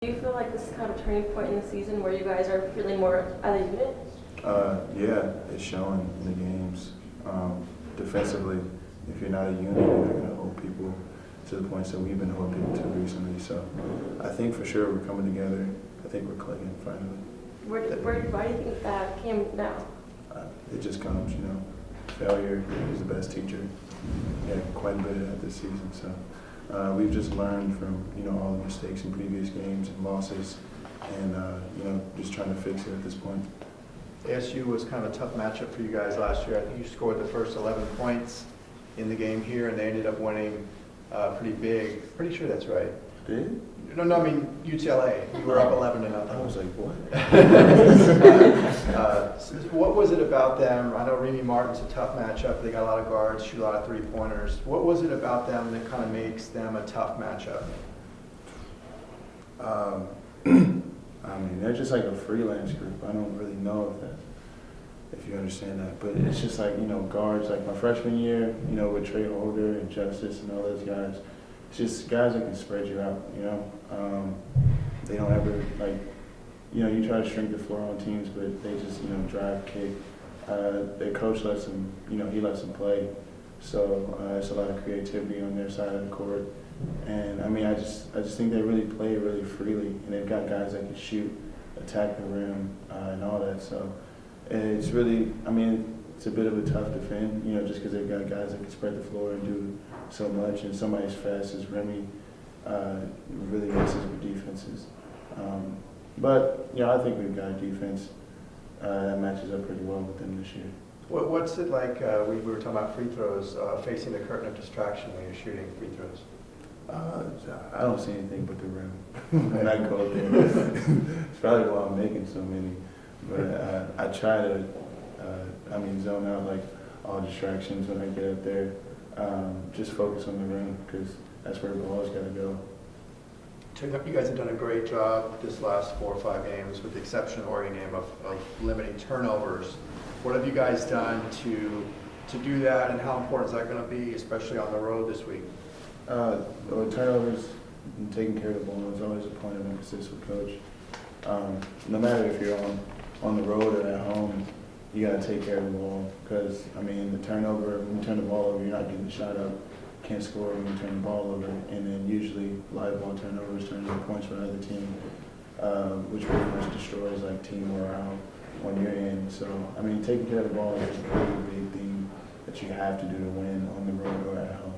Do you feel like this is kind of a turning point in the season where you guys are feeling more as a unit? Yeah, it's showing in the games. Defensively, if you're not a unit, you're not going to hold people to the points that we've been holding people to recently. So I think for sure we're coming together. I think we're clicking finally. Why do you think that came now? It just comes, you know. Failure is the best teacher. Yeah, quite a bit of that this season. So we've just learned from, you know, all the mistakes in previous games and losses, and you know, just trying to fix it at this point. ASU was kind of a tough matchup for you guys last year. I think you scored the first 11 points in the game here, and they ended up winning pretty big. Pretty sure that's right. Did? No, I mean UCLA. You were up 11-0. I was like, what? So what was it about them? I know Remy Martin's a tough matchup. They got a lot of guards, shoot a lot of three-pointers. What was it about them that kind of makes them a tough matchup? I mean, they're just like a freelance group. I don't really know if you understand that, but it's just like, you know, guards. Like my freshman year, you know, with Trey Holder and Justice and all those guys. It's just guys that can spread you out, you know. They don't ever, like, you know, you try to shrink the floor on teams, but they just, you know, drive, kick. Their coach lets them, you know, he lets them play. So it's a lot of creativity on their side of the court. And I mean, I just think they really play really freely, and they've got guys that can shoot, attack the rim, and all that. So it's really, I mean, it's a bit of a tough defend, you know, just because they've got guys that can spread the floor and do so much, and somebody as fast as Remy really messes with defenses. But yeah, I think we've got a defense that matches up pretty well with them this year. What's it like? We were talking about free throws, facing the curtain of distraction when you're shooting free throws. I don't see anything but the rim when I go there. It's probably why I'm making so many. But I try to, zone out like all distractions when I get up there. Just focus on the rim because that's where the ball's got to go. You guys have done a great job this last 4 or 5 games, with the exception of the Oregon game, of limiting turnovers. What have you guys done to do that, and how important is that going to be, especially on the road this week? Turnovers and taking care of the ball is always a point of emphasis with coach. No matter if you're on the road or at home, you got to take care of the ball because, I mean, the turnover, when you turn the ball over, you're not getting the shot up. Can't score when you turn the ball over, and then usually live ball turnovers turn into points for another team, which pretty much destroys like team morale on your end. So, I mean, taking care of the ball is a really big thing that you have to do to win on the road or at home.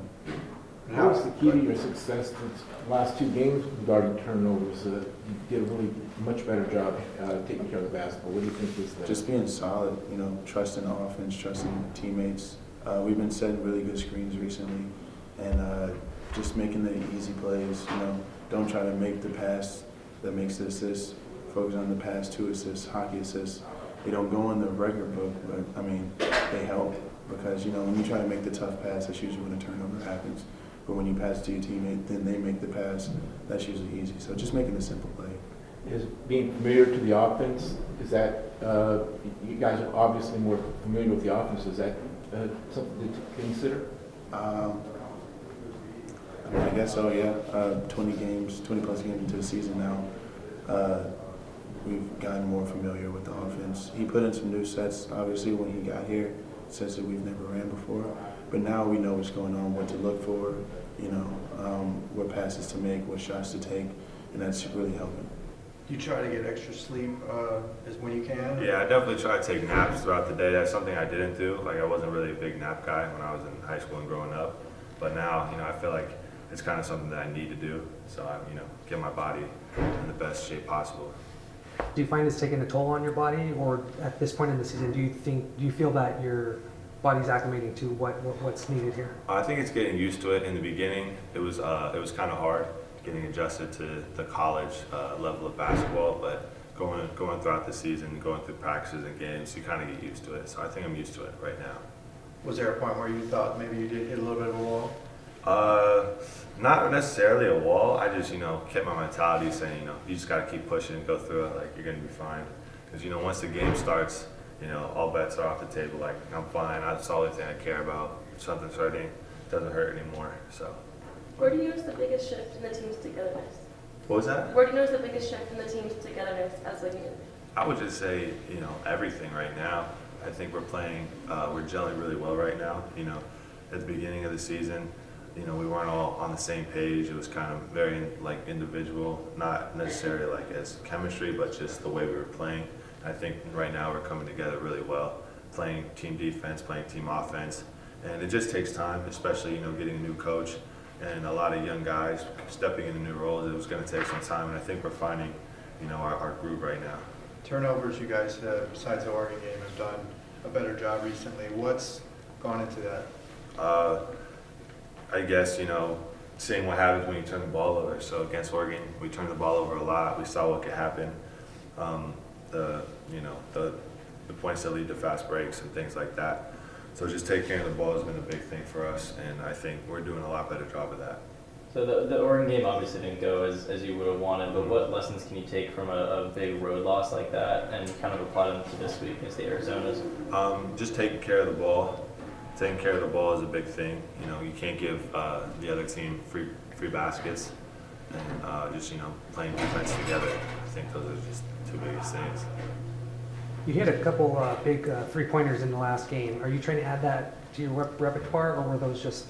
How was the key to your success the last 2 games regarding turnovers? You did a really much better job taking care of the basketball. What do you think is that? Just being solid, you know, trusting the offense, trusting teammates. We've been setting really good screens recently, and just making the easy plays. You know, don't try to make the pass that makes the assist. Focus on the pass to assists, hockey assists. They don't go in the record book, but I mean, they help because, you know, when you try to make the tough pass, that's usually when a turnover happens. But when you pass to your teammate, then they make the pass. That's usually easy. So just making a simple play. Is being familiar to the offense, is that, you guys are obviously more familiar with the offense, is that something to consider? I mean, I guess so, yeah. 20 plus games into the season now. We've gotten more familiar with the offense. He put in some new sets, obviously, when he got here, sets that we've never ran before. But now we know what's going on, what to look for, you know, what passes to make, what shots to take, and that's really helping. Do you try to get extra sleep as when you can? Yeah, I definitely try to take naps throughout the day. That's something I didn't do. Like, I wasn't really a big nap guy when I was in high school and growing up. But now, you know, I feel like it's kind of something that I need to do. So I, you know, get my body in the best shape possible. Do you find it's taking a toll on your body, or at this point in the season, do you feel that your body's acclimating to what's needed here? I think it's getting used to it. In the beginning, it was kind of hard getting adjusted to the college level of basketball, but going throughout the season, going through practices and games, you kind of get used to it. So I think I'm used to it right now. Was there a point where you thought maybe you did hit a little bit of a wall? Not necessarily a wall. I just, you know, kept my mentality saying, you know, you just got to keep pushing, go through it, like, you're going to be fine. Because, you know, once the game starts, you know, all bets are off the table. Like, I'm fine. That's the only thing I care about. If something's hurting, it doesn't hurt anymore. So. Where do you use the biggest shift in the team's togetherness? What was that? Where do you notice the biggest shift in the team's togetherness as a unit? I would just say, everything right now. I think we're gelling really well right now. At the beginning of the season, we weren't all on the same page. It was kind of very individual, not necessarily as chemistry, but just the way we were playing. I think right now we're coming together really well, playing team defense, playing team offense, and it just takes time, especially getting a new coach and a lot of young guys stepping into new roles. It was going to take some time, and I think we're finding our groove right now. Turnovers, you guys have, besides the Oregon game, have done a better job recently. What's gone into that? I guess, seeing what happens when you turn the ball over. So against Oregon, we turned the ball over a lot. We saw what could happen. The points that lead to fast breaks and things like that. So just taking care of the ball has been a big thing for us, and I think we're doing a lot better job of that. So the Oregon game obviously didn't go as you would have wanted, but what lessons can you take from a big road loss like that and kind of apply them to this week against the Arizonas? Just taking care of the ball. Taking care of the ball is a big thing. You can't give the other team free baskets, and just playing defense together. I think those are just two biggest things. You hit a couple big three-pointers in the last game. Are you trying to add that to your repertoire, or were those just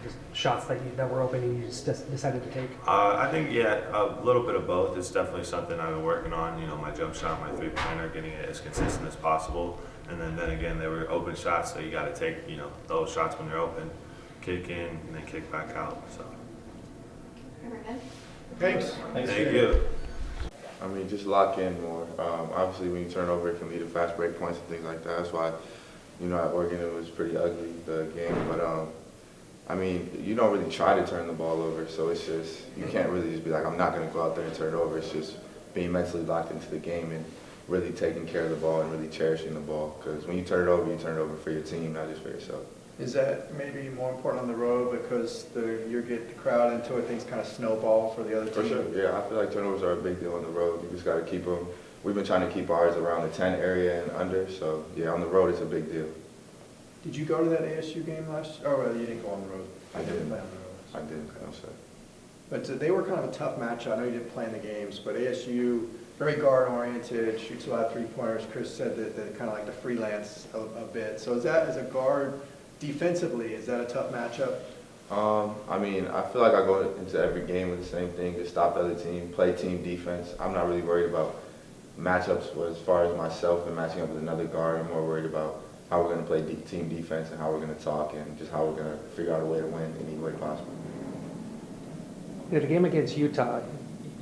just shots that were open and you just decided to take? I think a little bit of both. It's definitely something I've been working on. My jump shot, my three-pointer, getting it as consistent as possible. And then again, they were open shots, so you got to take those shots when they're open, kick in, and then kick back out. So. Thanks. Thank you. I mean, just lock in more. Obviously, when you turn over, it can lead to fast break points and things like that. That's why, at Oregon, it was pretty ugly, the game. But, I mean, you don't really try to turn the ball over, so it's just, you can't really just be like, I'm not going to go out there and turn it over. It's just being mentally locked into the game and really taking care of the ball and really cherishing the ball. Because when you turn it over for your team, not just for yourself. Is that maybe more important on the road because you get the crowd into it, things kind of snowball for the other team? For sure, yeah. I feel like turnovers are a big deal on the road. You just got to keep them. We've been trying to keep ours around the 10 area and under, so yeah, on the road it's a big deal. Did you go to that ASU game last year? Oh, well, you didn't go on the road. I didn't. Play on the road. I didn't, no sir. But they were kind of a tough matchup. I know you didn't play in the games, but ASU, very guard-oriented, shoots a lot of three-pointers. Chris said that they kind of like to freelance a bit. So is that, as a guard, defensively, is that a tough matchup? I mean, I feel like I go into every game with the same thing, just stop the other team, play team defense. I'm not really worried about matchups as far as myself and matching up with another guard. I'm more worried about how we're going to play team defense and how we're going to talk and just how we're going to figure out a way to win any way possible. The game against Utah,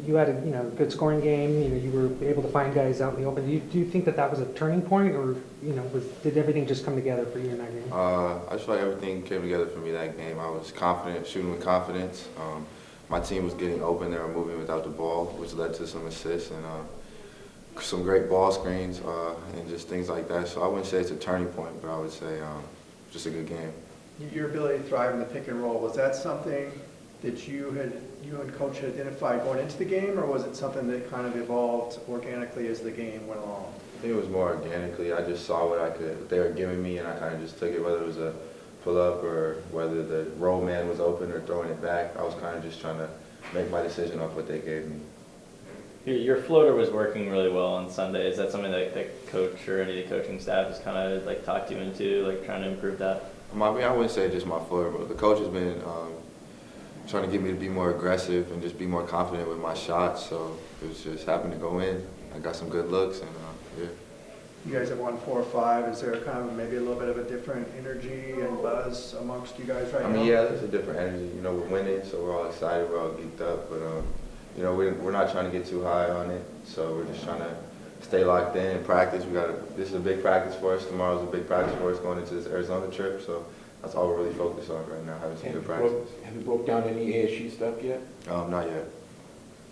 you had a good scoring game. You were able to find guys out in the open. Do you think that was a turning point, or did everything just come together for you in that game? I just feel like everything came together for me that game. I was confident, shooting with confidence. My team was getting open. They were moving without the ball, which led to some assists and some great ball screens and just things like that. So I wouldn't say it's a turning point, but I would say just a good game. Your ability to thrive in the pick and roll, was that something that you and Coach had identified going into the game, or was it something that kind of evolved organically as the game went along? I think it was more organically. I just saw what they were giving me, and I kind of just took it, whether it was a pull-up or whether the roll man was open or throwing it back. I was kind of just trying to make my decision off what they gave me. Your floater was working really well on Sunday. Is that something that coach or any of the coaching staff has kind of talked you into, trying to improve that? I mean, I wouldn't say just my floater, but the coach has been trying to get me to be more aggressive and just be more confident with my shots. So it was just happened to go in. I got some good looks, and yeah. You guys have won 4 or 5. Is there kind of maybe a little bit of a different energy and buzz amongst you guys right now? I mean, yeah, there's a different energy. We're winning, so we're all excited, we're all geeked up. But we're not trying to get too high on it. So we're just trying to stay locked in and practice. This is a big practice for us. Tomorrow's a big practice for us going into this Arizona trip. So that's all we're really focused on right now, having some good practice. Have you broke down any ASU stuff yet? Not yet.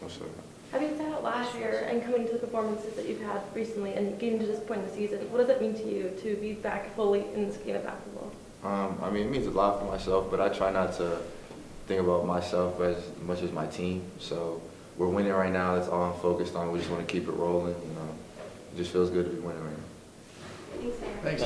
No, sir. Having sat out last year and coming to the performances that you've had recently and getting to this point in the season, what does it mean to you to be back fully in this game of basketball? I mean, it means a lot for myself, but I try not to think about myself as much as my team. So we're winning right now. That's all I'm focused on. We just want to keep it rolling. It just feels good to be winning right now. Thanks,